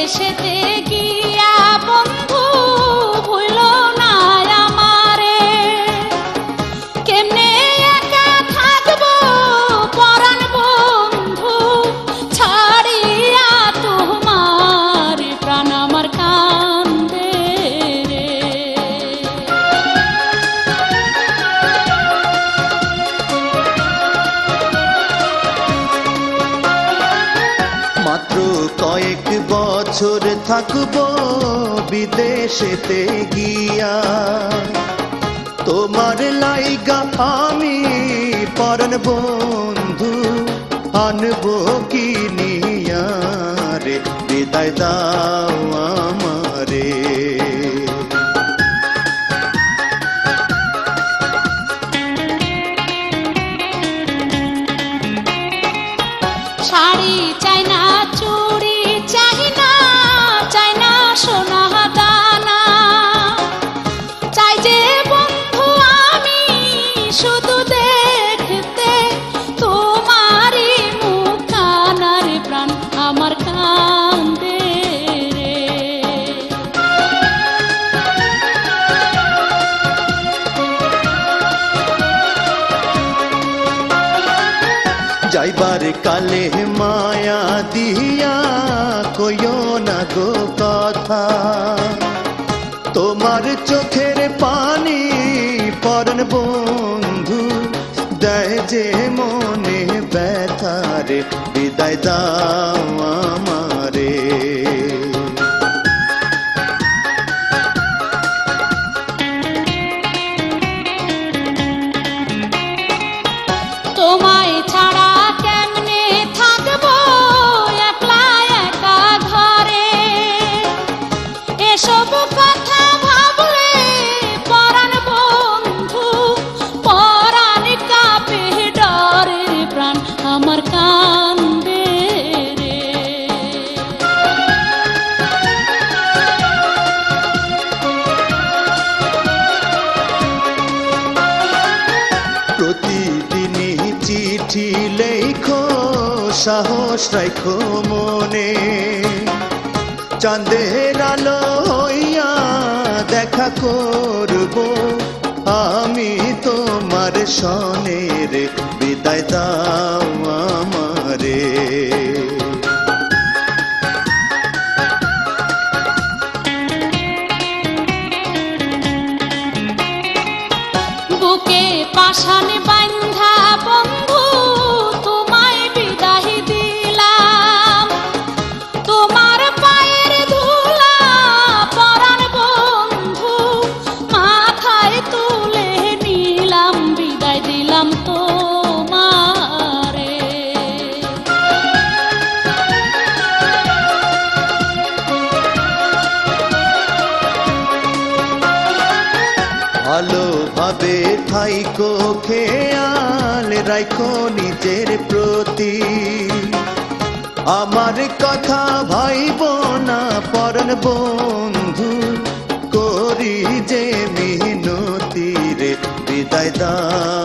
বিদেশেতে গিয়া বন্ধু ভুল না আমারে, কেমনে একা থাকবো পরাণ বন্ধু ছাড়িয়া তোমার, প্রাণ আমার কান্দে রে। মাত্র কয়েক বছর থাকবো বিদেশেতে গিয়া, তোমার লাইগা আমি পরাণ বন্ধু আনবো কি নিয়া রে, বিদায় দাও আমারে। শাড়ি চাই না, চুড়ি চাই না, চাই না সোনা দানা, চাই যে বন্ধু আমি শুধু দেখতে তোমারই মুখখানার, প্রাণ আমার কান্দে রে। যাইবার কালে মায়া দিয়া কইও না গো কথা, তোমার চোখের পানি পরাণ বন্ধু দেয় যে মনে ব্যথা রে, বিদায় দাও আমারে। তোমায় ছাড়া কেমনে থাকবো একলা একা ঘরে, এসব কথা ভাবলে পরাণ বন্ধু পরাণ কাঁপে ডরে, প্রাণ আমার কান্দে রে। প্রতিদিনই চিঠি লেখো সাহস রাখো মনে, চাঁদের আলো হইয়া দেখা করব আমি তোমার সনে রে, বিদায় দাও আমারে। বুকে পাষাণ বান্ধা বন্ধু তোমায় বিদায় দিলাম, তোমার পায়ের ধুলা পরাণ বন্ধু মাথায় তুলে নিলাম, বিদায় দিলাম তোমারে। ভালোভাবে থাইকো, খেয়াল রাখো নিজের প্রতি, আমার কথা ভাইব না পরাণ বন্ধু করি যে মিনতি রে, বিদায় দাও